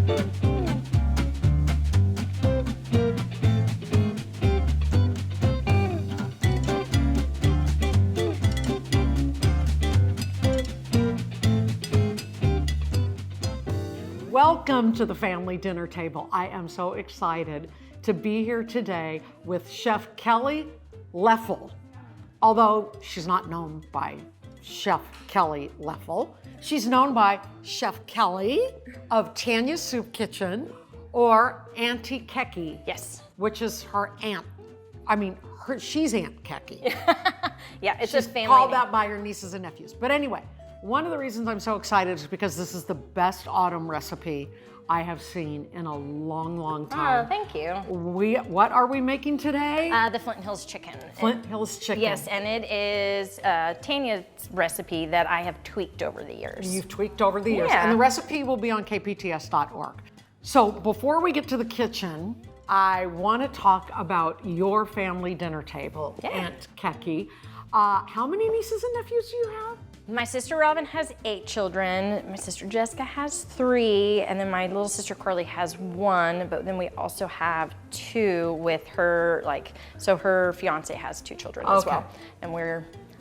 Welcome to the family dinner table. I am so excited to be here today with Chef Kelly Leffel. Although she's not known by Chef Kelly Leffel, she's known by Chef Kelly of Tanya's Soup Kitchen, or Auntie Keki. Yes. Which is her aunt. I mean, she's Aunt Keki. Yeah, it's She's a family called name. that by her nieces and nephews. But anyway, one of the reasons I'm so excited is because this is the best autumn recipe I have seen in a long, long time. Oh, thank you. What are we making today? The Flint Hills chicken. Flint Hills chicken. Yes, and it is Tanya's recipe that I have tweaked over the years. You've tweaked over the years. Yeah. And the recipe will be on kpts.org. So before we get to the kitchen, I want to talk about your family dinner table, Yeah. Aunt Keki. How many nieces and nephews do you have? My sister Robin has 8 children. My sister Jessica has 3, and then my little sister Carly has 1. But then we also have 2 with her, so her fiance has 2 children as well, and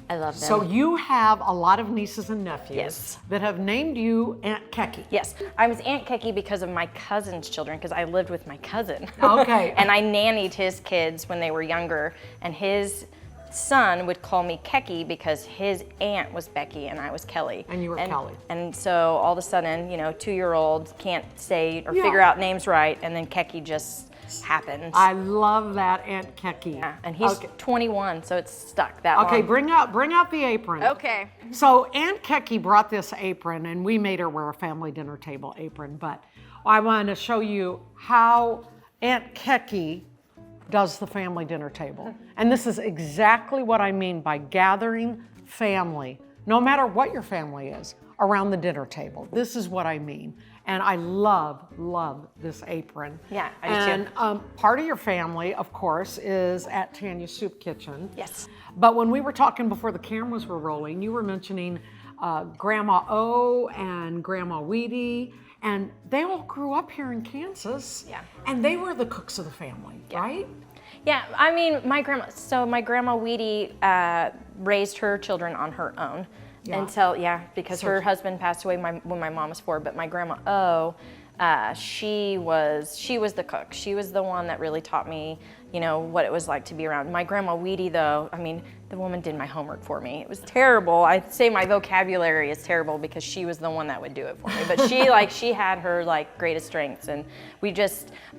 I love them. So you have a lot of nieces and nephews Yes. that have named you Aunt Keki. Yes, I was Aunt Keki because of my cousin's children, because I lived with my cousin. Okay. And I nannied his kids when they were younger, and his son would call me Keki because his aunt was Becky and I was Kelly. And you were Kelly. And so all of a sudden, 2-year-olds can't say or figure out names right, and then Keki just happens. I love that, Aunt Keki. Yeah, and he's 21, so it's stuck that long. Okay, bring out the apron. Okay. So Aunt Keki brought this apron, and we made her wear a family dinner table apron, but I want to show you how Aunt Keki does the family dinner table. And this is exactly what I mean by gathering family, no matter what your family is, around the dinner table. This is what I mean. And I love this apron. Yeah, I do too. And part of your family, of course, is at Tanya's Soup Kitchen. Yes. But when we were talking before the cameras were rolling, you were mentioning Grandma O and Grandma Weedy, and they all grew up here in Kansas. Yeah. And they were the cooks of the family, right? Yeah, I mean, my grandma Weedy raised her children on her own until, because her husband passed away when my mom was 4, but my grandma O, she was the cook. She was the one that really taught me, what it was like to be around. My grandma Weedy, though, I mean, the woman did my homework for me. It was terrible. I'd say my vocabulary is terrible because she was the one that would do it for me. But she had her greatest strengths, and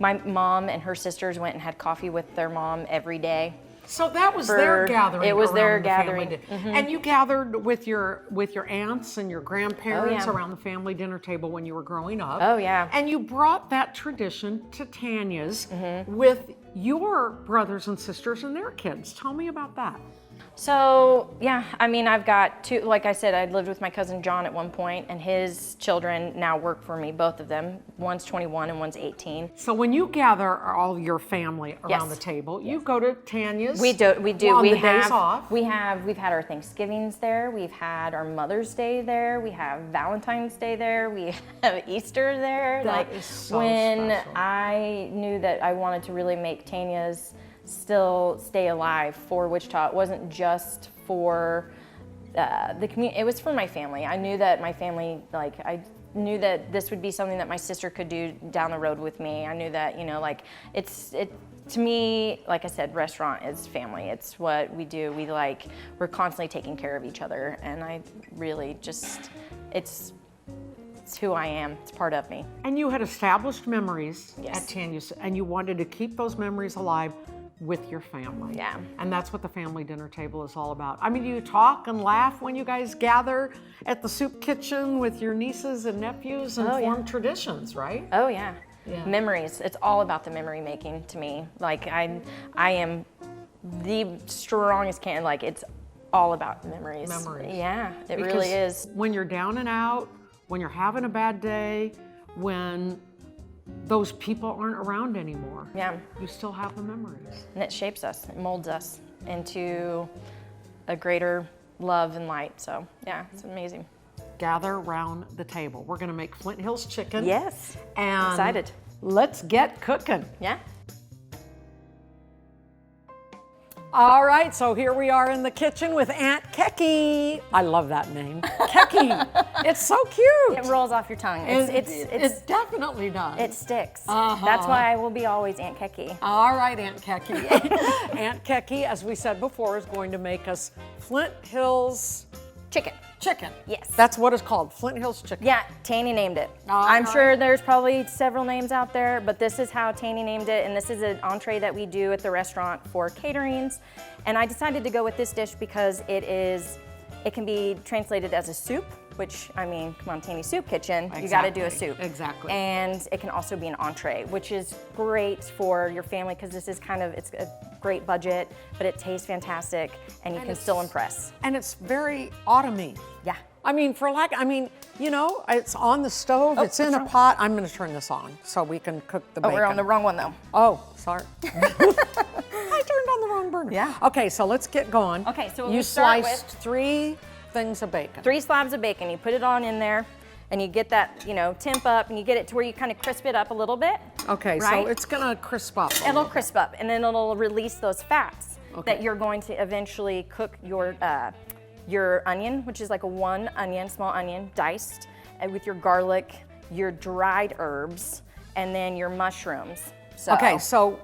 my mom and her sisters went and had coffee with their mom every day. So that was their gathering. It was their around the family gathering. dinner. And you gathered with your aunts and your grandparents around the family dinner table when you were growing up. Oh, yeah. And you brought that tradition to Tanya's with your brothers and sisters and their kids. Tell me about that. So, yeah, I mean, I've got 2, like I said, I lived with my cousin John at one point, and his children now work for me, both of them. One's 21 and one's 18. So when you gather all your family around Yes. the table, you go to Tanya's? We do. On We the have days off? we've had our Thanksgivings there. We've had our Mother's Day there. We have Valentine's Day there. We have Easter there. That is so when special. I knew that I wanted to really make Tanya's still stay alive for Wichita, it wasn't just for the community. It was for my family. I knew that my family, I knew that this would be something that my sister could do down the road with me. I knew that, to me, like I said, restaurant is family. It's what we do. We're constantly taking care of each other, and I really it's who I am. It's part of me. And you had established memories Yes. at Tanya's, and you wanted to keep those memories alive with your family. Yeah. And that's what the family dinner table is all about. I mean, do you talk and laugh when you guys gather at the soup kitchen with your nieces and nephews and form traditions, right? Oh yeah. Yeah. Memories. It's all about the memory making to me. I am the strongest it's all about memories. Memories. Yeah, it Because really is. when you're down and out, when you're having a bad day, when those people aren't around anymore, you still have the memories. And it shapes us, it molds us into a greater love and light. So yeah, it's amazing. gather around the table. We're gonna make Flint Hills chicken. Yes. And Excited. let's get cooking. Yeah. All right, so here we are in the kitchen with Aunt Keki. I love that name, Keki. It's so cute. It rolls off your tongue. It definitely does. It sticks. Uh-huh. That's why I will be always Aunt Keki. All right, Aunt Keki. Aunt Keki, as we said before, is going to make us Flint Hills Chicken. chicken. Yes. That's what it's called, Flint Hills chicken. Yeah, Tanya named it. All I'm right. sure there's probably several names out there, but this is how Tanya named it, and this is an entree that we do at the restaurant for caterings. And I decided to go with this dish because it can be translated as a soup, which, I mean, come on, Tanya Soup Kitchen, Exactly. you gotta do a soup. Exactly. And it can also be an entree, which is great for your family because this is it's a great budget, but it tastes fantastic and you can still impress. And it's very autumn-y. Yeah. I mean, it's on the stove, it's in a pot. I'm gonna turn this on so we can cook the bacon. We're on the wrong one though. Oh, sorry. I turned on the wrong burner. Yeah. Okay, so let's get going. Okay, so what you we start sliced with- 3 things of bacon. 3 slabs of bacon, you put it on in there and you get that, temp up and you get it to where you kind of crisp it up a little bit. Okay, right? so it's gonna crisp up. It'll crisp up and then it'll release those fats Okay. that you're going to eventually cook your onion, which is like a small onion, diced, and with your garlic, your dried herbs, and then your mushrooms. Okay, so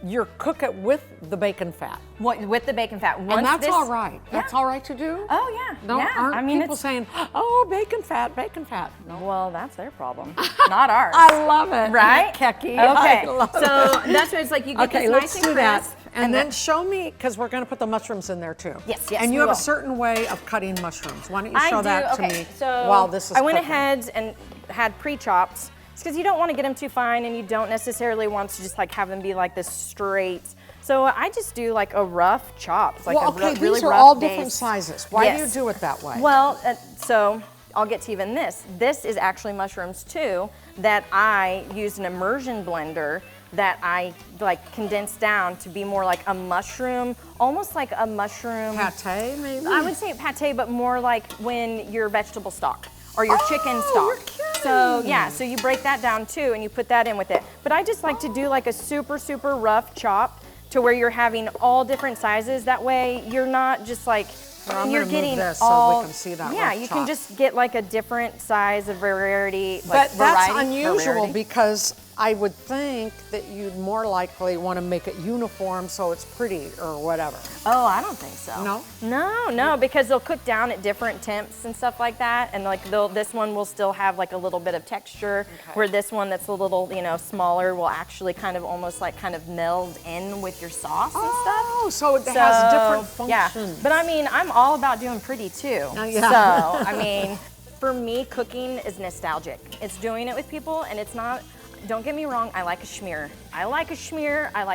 you cook it with the bacon fat. With the bacon fat. And that's all right. That's all right to do? Oh yeah. No, yeah. aren't I mean, people saying, oh, bacon fat, bacon fat? No. Well, that's their problem, not ours. I love it. Right? Keki. Okay. I love So that's what it's like. You get Okay, this let's nice do and that. crisp, And then show me, because we're going to put the mushrooms in there too. Yes, And you we have will. a certain way of cutting mushrooms. Why don't you I show do. that to Okay, me so while this is I went cooking. ahead and had pre-chopped. It's because you don't want to get them too fine and you don't necessarily want to just like have them be like this straight. So I just do like a rough chop, like Well, a okay, really these are rough all base. different sizes. Why do you Yes. do it that way? Well, so I'll get to even this. This is actually mushrooms too that I used an immersion blender that I like condensed down to be more like a mushroom, almost like a mushroom. Pate, maybe? I would say pate, but more like when your vegetable stock or your chicken stock. You're kidding. So yeah, so you break that down too and you put that in with it. But I just like to do like a super, super rough chop to where you're having all different sizes. That way you're not just like, Here, I'm you're gonna move getting this so all, we can see that yeah, rough you chop. can just get like a different size of variety. But that's variety, unusual variety. because I would think that you'd more likely want to make it uniform so it's pretty or whatever. Oh, I don't think so. No? No, because they'll cook down at different temps and stuff like that, and like this one will still have like a little bit of texture, where this one that's a little smaller will actually kind of almost like kind of meld in with your sauce and stuff. Oh, so it has different functions. Yeah, but I mean, I'm all about doing pretty too. Yeah. So I mean, for me, cooking is nostalgic. It's doing it with people, and it's not. Don't get me wrong, I like a schmear. I like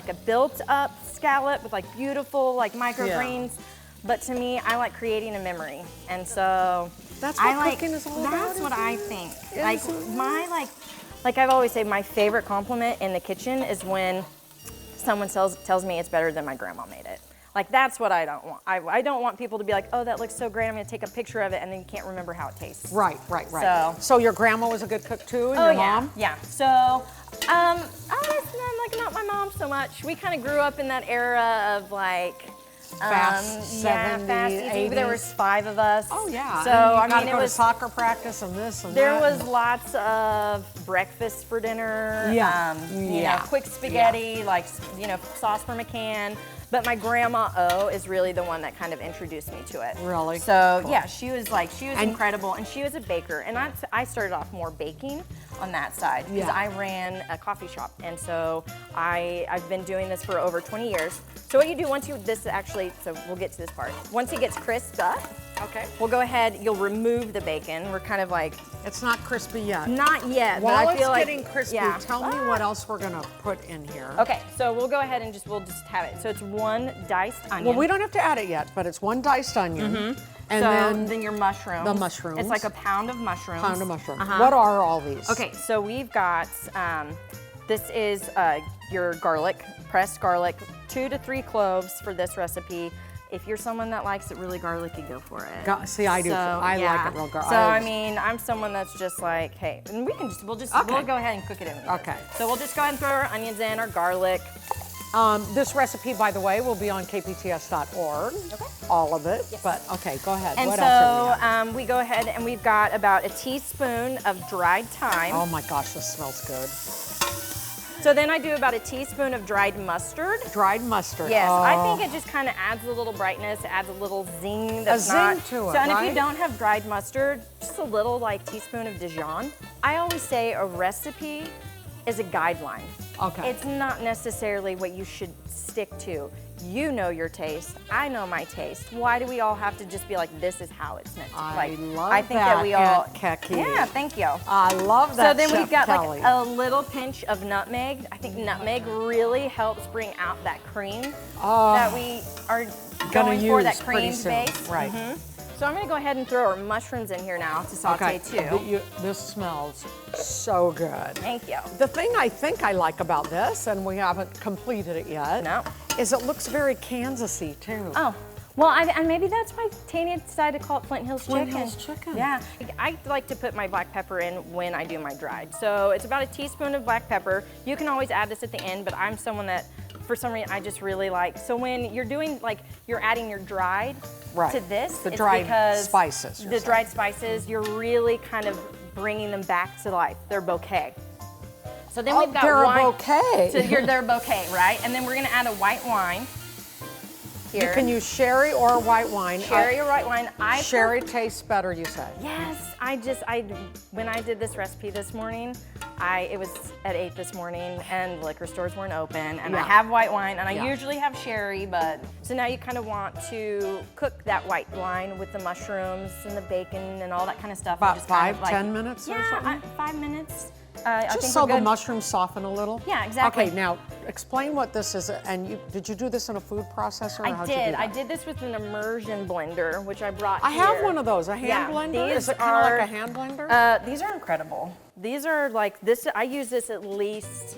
a built-up scallop with like beautiful like microgreens. But to me, I like creating a memory, and so That's what cooking is all about, That's what isn't I it? think. Isn't Like I've always said, my favorite compliment in the kitchen is when someone tells me it's better than my grandma made it. Like that's what I don't want. I don't want people to be like, oh, that looks so great. I'm gonna take a picture of it, and then you can't remember how it tastes. Right. So your grandma was a good cook too, and Oh your yeah, mom? yeah. So, not my mom so much. We kind of grew up in that era of like Fast 70s, fast eating. There 80s. was 5 of us. Oh yeah. So and you I gotta mean, go it to was soccer practice and this and there that. was lots of breakfast for dinner. Yeah. Quick spaghetti, like sauce from a can. But my grandma is really the one that kind of introduced me to it. Really? So yeah, she was incredible, and she was a baker, and I started off more baking on that side because Yeah. I ran a coffee shop, and so I've been doing this for over 20 years. So what you do so we'll get to this part. Once it gets crisped up, Okay. we'll go ahead. You'll remove the bacon. We're kind of like It's not crispy yet. not yet, While but I it's feel like getting crispy, yeah. tell me what else we're gonna put in here. Okay, so we'll go ahead and we'll just have it. So it's 1 diced onion. Well, we don't have to add it yet, but it's 1 diced onion. And so then your mushrooms. the mushrooms. It's like a pound of mushrooms. pound of mushrooms. Uh-huh. What are all these? Okay, so we've got, this is your garlic, pressed garlic, 2 to 3 cloves for this recipe, If you're someone that likes it really garlicky, go for it. See, I do. I like it real garlicky. So I mean, I'm someone that's just like, hey, and we'll go ahead and cook it in. Okay. So we'll just go ahead and throw our onions in, our garlic. This recipe, by the way, will be on kpts.org. Okay. All of it. Yes. But okay, go ahead. And what so else we go ahead and we've got about a teaspoon of dried thyme. Oh my gosh, this smells good. So then I do about a teaspoon of dried mustard. Dried mustard. Yes, oh. I think it just kind of adds a little brightness, it adds a little zing. To it, So, and right? if you don't have dried mustard, just a little like teaspoon of Dijon. I always say a recipe is a guideline. Okay. It's not necessarily what you should stick to. You know your taste. I know my taste. Why do we all have to just be like, this is how it's meant to be? I think that we all. Aunt Keki. Yeah, thank you. I love that. So then we've got Kelly. like a little pinch of nutmeg. I think nutmeg really helps bring out that cream that we are going for, that cream base. Right. So I'm gonna go ahead and throw our mushrooms in here now to saute too. This smells so good. Thank you. The thing I think I like about this, and we haven't completed it yet, is it looks very Kansas-y too. Oh. Well, and maybe that's why Tanya decided to call it Flint Hills Chicken. Flint Hills Chicken. Yeah. I like to put my black pepper in when I do my dried. So it's about a teaspoon of black pepper. You can always add this at the end, but I'm someone that, for some reason, I just really like. So when you're doing, like, you're adding your dried to this, the dried spices. The dried spices, you're really kind of bringing them back to life. They're bouquet. So then we've got they're wine. a bouquet. So they're a bouquet, right? And then we're gonna add a white wine. Here. You can use sherry or white wine. Sherry or white wine. Sherry tastes better, you say? Yes, when I did this recipe this morning, it was at 8 this morning and liquor stores weren't open and I have white wine and I usually have sherry, but so now you kind of want to cook that white wine with the mushrooms and the bacon and all that kind of stuff. About just 10 minutes or something? 5 minutes. Just so the mushrooms soften a little? Yeah, exactly. Okay, now explain what this is. And did you do this in a food processor? I did. I did this with an immersion blender, which I brought here. I have one of those, a hand blender? Is it kind of like a hand blender? These are incredible. These are like this. I use this at least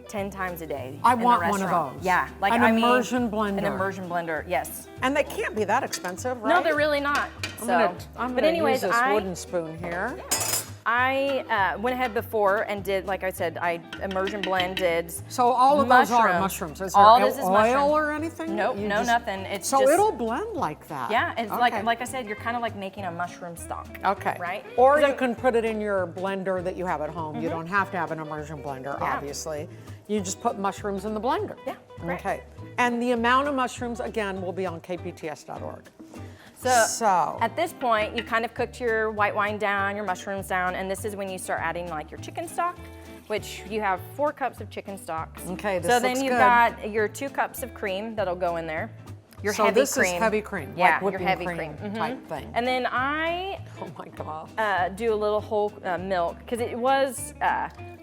10 times a day. I want one of those. Yeah, like an immersion blender. An immersion blender, yes. And they can't be that expensive, right? No, they're really not. I'm gonna use this wooden spoon here. I went ahead before and did, like I said, I immersion blended. So all of those are mushrooms. Is there oil or anything? Nope, nothing. It's so it'll blend like that. Yeah, it's like I said, you're kind of like making a mushroom stock. Okay. Right? Or you can put it in your blender that you have at home. You don't have to have an immersion blender, obviously. You just put mushrooms in the blender. Yeah. Right. Okay. And the amount of mushrooms, again, will be on kpts.org. So at this point, you kind of cooked your white wine down, your mushrooms down, and this is when you start adding like your chicken stock, which you have 4 cups of chicken stock. Okay, this So then you've got your 2 cups of cream that'll go in there. Your heavy cream. So this is heavy cream, yeah, like whipping your heavy cream type thing. And then I oh my God. Do a little whole milk, because it was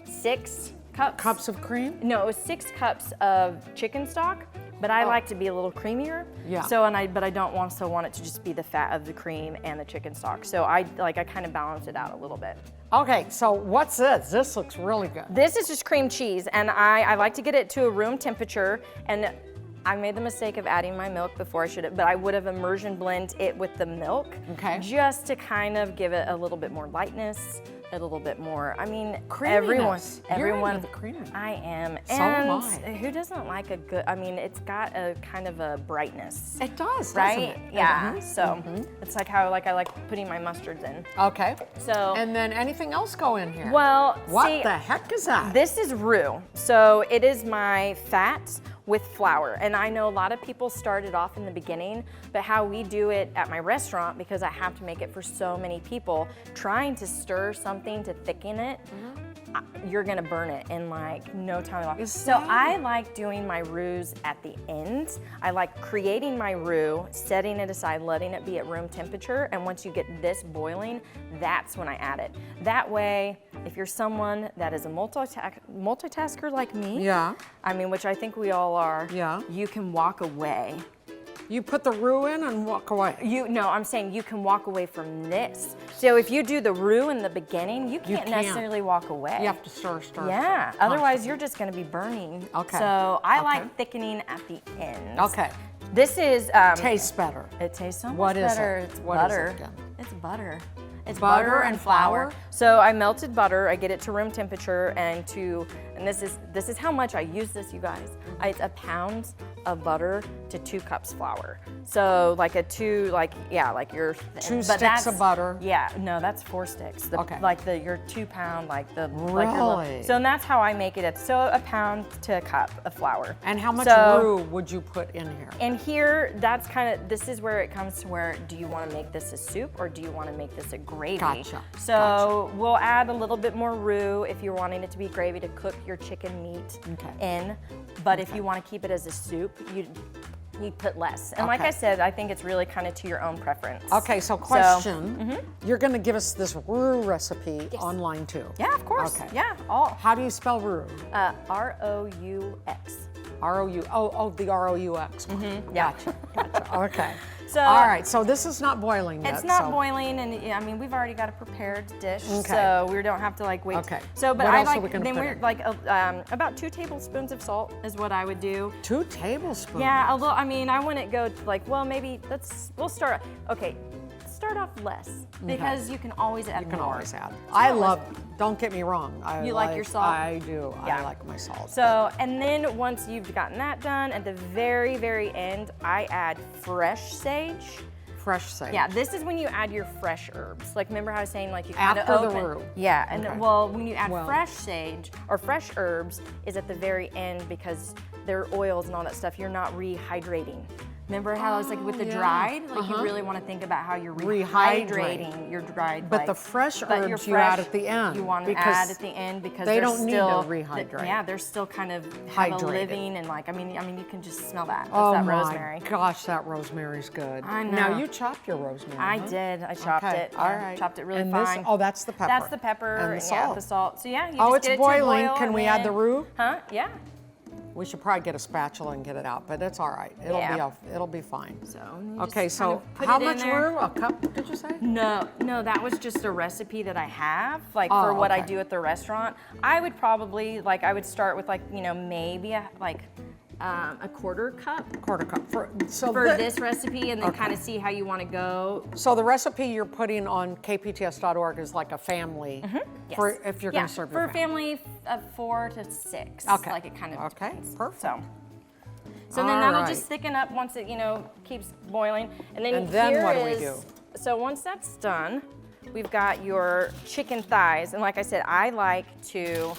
6 cups of cream? No, it was 6 cups of chicken stock. But I like to be a little creamier. Yeah. So but I don't also want it to just be the fat of the cream and the chicken stock. So I kind of balance it out a little bit. Okay, so what's this? This looks really good. This is just cream cheese, and I like to get it to a room temperature. And I made the mistake of adding my milk before I should have, but I would have immersion blend it with the milk. Okay. Just to kind of give it a little bit more lightness. A little bit more. I mean, Creaminess. everyone. You're into the creaminess. I am. So and am I. who doesn't like a good? I mean, it's got a kind of a brightness. It does, right? doesn't it? Yeah. So it's like how I like putting my mustards in. Okay. So. And then anything else go in here? Well, what the heck is that? This is roux. So it is my fat with flour. And I know a lot of people started off in the beginning, but how we do it at my restaurant, because I have to make it for so many people, trying to stir something to thicken it, you're gonna burn it in like no time at all. So I like doing my roux at the end. I like creating my roux, setting it aside, letting it be at room temperature, and once you get this boiling, that's when I add it. That way, if you're someone that is a multitasker like me, I mean, which I think we all are, you can walk away. You put the roux in and walk away. No, I'm saying you can walk away from this. So if you do the roux in the beginning, you can't necessarily walk away. You have to stir. Yeah, otherwise you're just gonna be burning. Okay. So I like thickening at the end. Okay. This is Tastes better. It tastes so much What is better. it? It's What is butter. it again? It's butter. It's Butter butter and and flour. flour? So I melted butter. I get it to room temperature, and this is how much I use this, you guys. It's a pound of butter to 2 cups flour. So like your 2 sticks of butter. Yeah, no, that's 4 sticks. Okay. Your 2 pound, Really? So and that's how I make it. So a pound to a cup of flour. And how much So- roux would you put in here? And here, this is where it comes to where, do you want to make this a soup or do you want to make this a gravy? Gotcha, So we'll add a little bit more roux if you're wanting it to be gravy to cook your chicken meat in. But if you want to keep it as a soup, you put less. And like Okay. I said, I think it's really kind of to your own preference. Okay, so question. You're going to give us this roux recipe online too? Yeah, of course. Okay. Yeah, all. How do you spell roux? R-O-U-X. R-O-U, the R-O-U-X. Yeah. Gotcha, okay. So All right, so this is not boiling yet. it's not so- boiling, and I mean we've already got a prepared dish, Okay. so we don't have to wait. Okay. So, but What I else are like we gonna then put we're in? like about 2 tablespoons of salt is what I would do. 2 tablespoons? Yeah, a little. I mean, I wouldn't go maybe we'll start. Okay, start off less because you can always add You can more. always add. So I love, don't get me wrong. You like your salt? I do. Yeah. I like my salt. So, and then once you've gotten that done, at the very, very end, I add fresh sage. Fresh sage. Yeah, this is when you add your fresh herbs. Like, remember how I was saying, like, you kind of After the open. roux. Yeah, and Okay. when you add fresh sage or fresh herbs is at the very end because their oils and all that stuff, you're not rehydrating. Remember how it's like with the yeah. dried? Like you really want to think about how you're Rehydrate. rehydrating your dried. But the fresh but your herbs you add fresh, at the end, You want to because add at the end because they they're don't need still, to rehydrate. Yeah, they're still kind of have a Hydrated. living and like I mean you can just smell that. That's Oh that my rosemary. gosh, that rosemary's good. I Now know. you chopped your rosemary. I huh? did. I chopped Okay, it. all yeah, right. Chopped it really And fine. that's the pepper. That's the pepper And the yeah, salt. the salt. So yeah, you Oh, just it's get it to boiling. boil Can and we add the then- roux? Huh? Yeah. We should probably get a spatula and get it out, but it's all right. It'll be fine. So you Okay, just kind so of put how it in much there. roux? A cup? Did you say? No, that was just a recipe that I have, like Oh, for what I okay. do at the restaurant. I would probably I would start with maybe a 1/4 cup Quarter cup. For this recipe, and then Okay. kind of see how you want to go. So the recipe you're putting on kpts.org is like a family for Yes. if you're Yeah, going to serve for your a family of 4 to 6. Okay. Like it kind of Okay, depends. perfect. So then All that'll right. just thicken up once it keeps boiling, and then then what do we do? So once that's done, we've got your chicken thighs, and like I said, I like to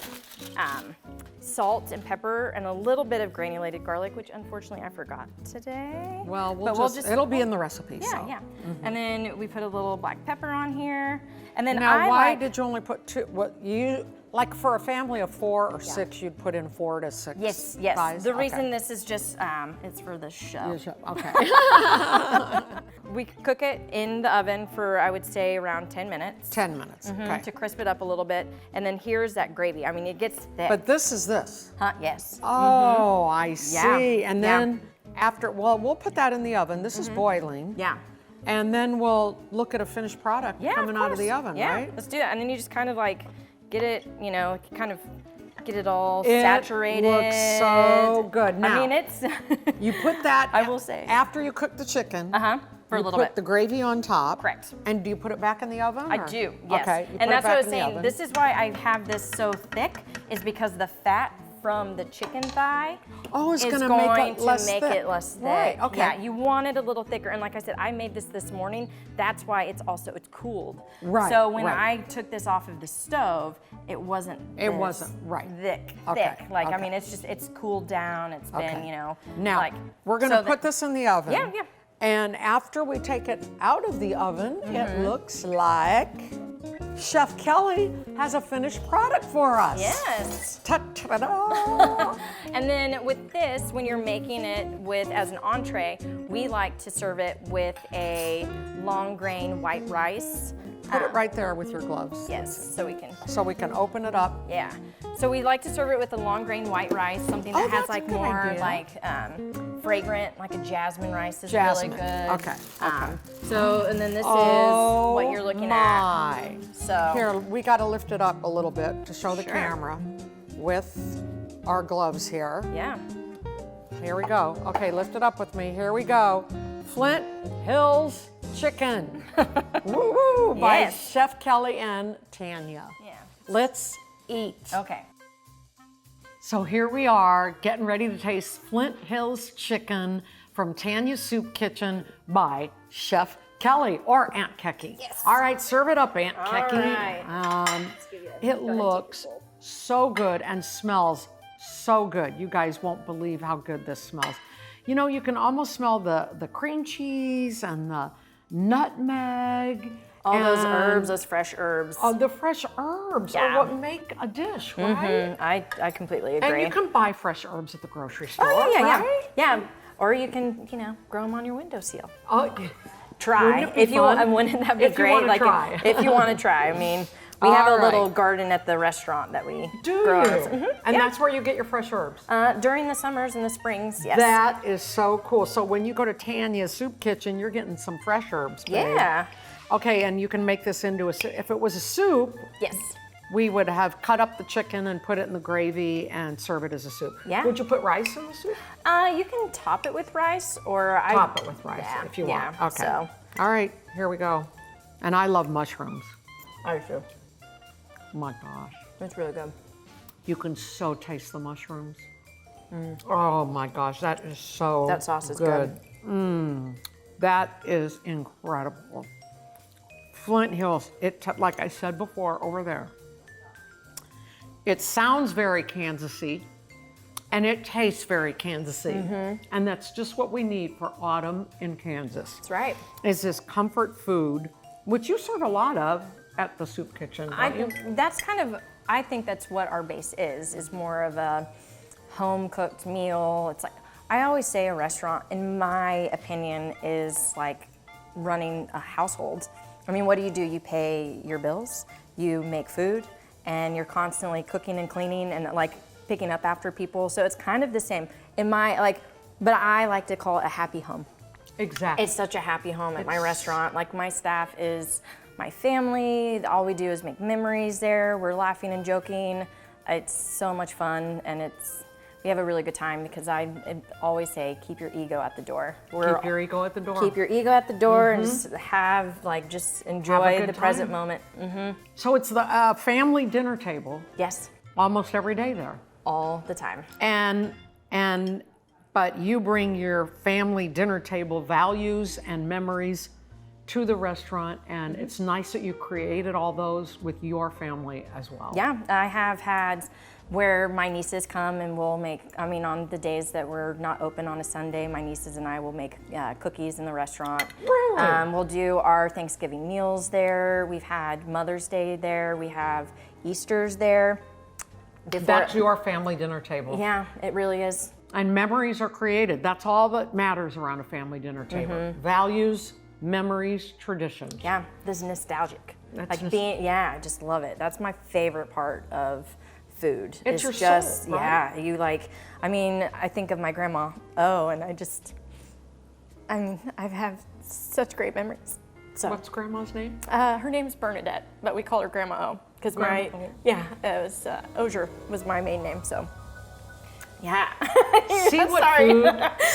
salt and pepper and a little bit of granulated garlic, which unfortunately I forgot today. Well, But it'll be in the recipe. Yeah, so. yeah. And then we put a little black pepper on here, and then Now, I why like, did you only put 2? What you like for a family of 4 or 6? You'd put in 4 to 6. Yes. thighs? The Okay. reason this is just it's for the show. You should- Okay. We cook it in the oven for, I would say, around 10 minutes 10 minutes. Okay. to crisp it up a little bit. And then here's that gravy. I mean, it gets thick. But this is this. Huh? Yes. Oh, I see. Yeah, And yeah. then we'll put that in the oven. This is boiling. Yeah. And then we'll look at a finished product Yeah, coming out of the oven, yeah. right? Let's do that. And then you just kind of get it, kind of get it all It saturated. looks so good. Now, I mean, it's you put that. I will say. After you cook the chicken. for a you little put bit. the gravy on top. Correct. And do you put it back in the oven? I or- do, yes. Okay. You And put that's it what I back was in the saying. oven. This is why I have this so thick, is because the fat from the chicken thigh it's is gonna going make it to less make thick. it less thick. Right, okay. Yeah, you want it a little thicker. And like I said, I made this morning. That's why it's cooled. Right, So when right. I took this off of the stove, it wasn't It this wasn't, right. thick. Okay, Like, I okay. mean, it's cooled down. It's been, Now, like. we're gonna so put this in the oven. Yeah, yeah. And after we take it out of the oven, it looks like Chef Kelly has a finished product for us. Yes. Ta-ta-da! And then with this, when you're making it as an entree, we like to serve it with a long grain white rice. Put it right there with your gloves. Yes, so we can. So we can open it up. Yeah. So we like to serve it with a long grain white rice, something that has that's a good more idea. fragrant, like a jasmine rice is Jasmine. really good. Okay, okay. So, and then this Oh, is what you're looking my. at. So Here, we got to lift it up a little bit to show the Sure. camera with our gloves here. yeah. Here we go. Okay, lift it up with me. Here we go. Flint Hills Chicken. Woo-woo, by Yes. Chef Kelly and Tanya. Yeah. Let's eat. Okay. So here we are, getting ready to taste Flint Hills Chicken from Tanya's Soup Kitchen by Chef Kelly, or Aunt Kecky. Yes. All right, serve it up, Aunt Kecky. right. It looks so good and smells so good. You guys won't believe how good this smells. You know, you can almost smell the cream cheese and the nutmeg. All those and, herbs, those fresh herbs. the fresh herbs Yeah. are what make a dish, right? I completely agree. And you can buy fresh herbs at the grocery store, Oh, yeah, right? yeah. Yeah. Or you can, grow them on your windowsill. Oh, Try. Wouldn't it be If you fun? want, wouldn't that be If you great? wanna Like try. if you want to try. I mean, we have All a little right. garden at the restaurant that we do grow. you? And that's where you get your fresh herbs. During the summers and the springs, yes. That is so cool. So when you go to Tanya's Soup Kitchen, you're getting some fresh herbs, babe. Yeah. Okay, and you can make this into a soup. If it was a soup, Yes. we would have cut up the chicken and put it in the gravy and serve it as a soup. Yeah. Would you put rice in the soup? You can top it with rice, or Top it with rice yeah, if you yeah, want. Okay. So. All right, here we go. And I love mushrooms. I do. Oh my gosh. It's really good. You can so taste the mushrooms. Oh my gosh, that is so That sauce is good. That is incredible. Flint Hills, like I said before, over there. It sounds very Kansasy, and it tastes very Kansasy. And that's just what we need for autumn in Kansas. That's right. Is this comfort food, which you serve a lot of at the soup kitchen, don't you? I think that's what our base is more of a home cooked meal. It's like, I always say a restaurant, in my opinion, is like running a household. I mean, what do? You pay your bills, you make food, and you're constantly cooking and cleaning and like picking up after people. So it's kind of the same. But I like to call it a happy home. Exactly. It's such a happy home at my restaurant. Like, my staff is my family. All we do is make memories there. We're laughing and joking. It's so much fun, and we have a really good time because I always say, keep your ego at the door. Keep your ego at the door. Keep your ego at the door and just enjoy good the present time. moment. So it's the family dinner table Yes, almost every day there. all the time. But you bring your family dinner table values and memories to the restaurant, and it's nice that you created all those with your family as well. Yeah, I have had where my nieces come and we'll make, on the days that we're not open on a Sunday, my nieces and I will make cookies in the restaurant. Really? We'll do our Thanksgiving meals there. We've had Mother's Day there. We have Easter's there. That's your family dinner table. Yeah, it really is. And memories are created. That's all that matters around a family dinner table. Values, memories, traditions. Yeah, this nostalgic. That's I just love it. That's my favorite part of food. It's your just, soul, right? Yeah, I think of my grandma, and I've had such great memories. So, What's grandma's name? her name's Bernadette, but we call her Grandma O, because Osier was my main name, so. Yeah. See what Sorry.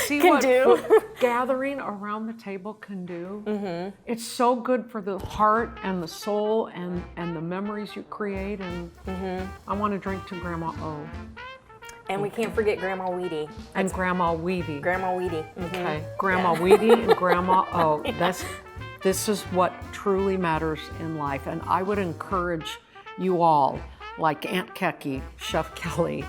food gathering around the table can do. It's so good for the heart and the soul and the memories you create. And I want to drink to Grandma O. And we can't forget Grandma Weedy. And Grandma Weedy. Grandma Weedy. Okay, Grandma Weedy and Grandma O. This is what truly matters in life. And I would encourage you all, like Aunt Kecky, Chef Kelly,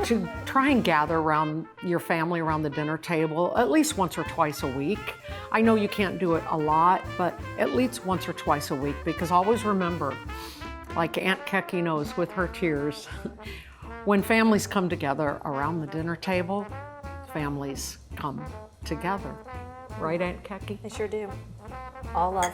to try and gather around your family around the dinner table at least once or twice a week. I know you can't do it a lot, but at least once or twice a week, because always remember, like Aunt Kecky knows with her tears, when families come together around the dinner table, families come together. Right, Aunt Kecky? They sure do. All love.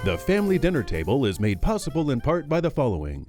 The Family Dinner Table is made possible in part by the following: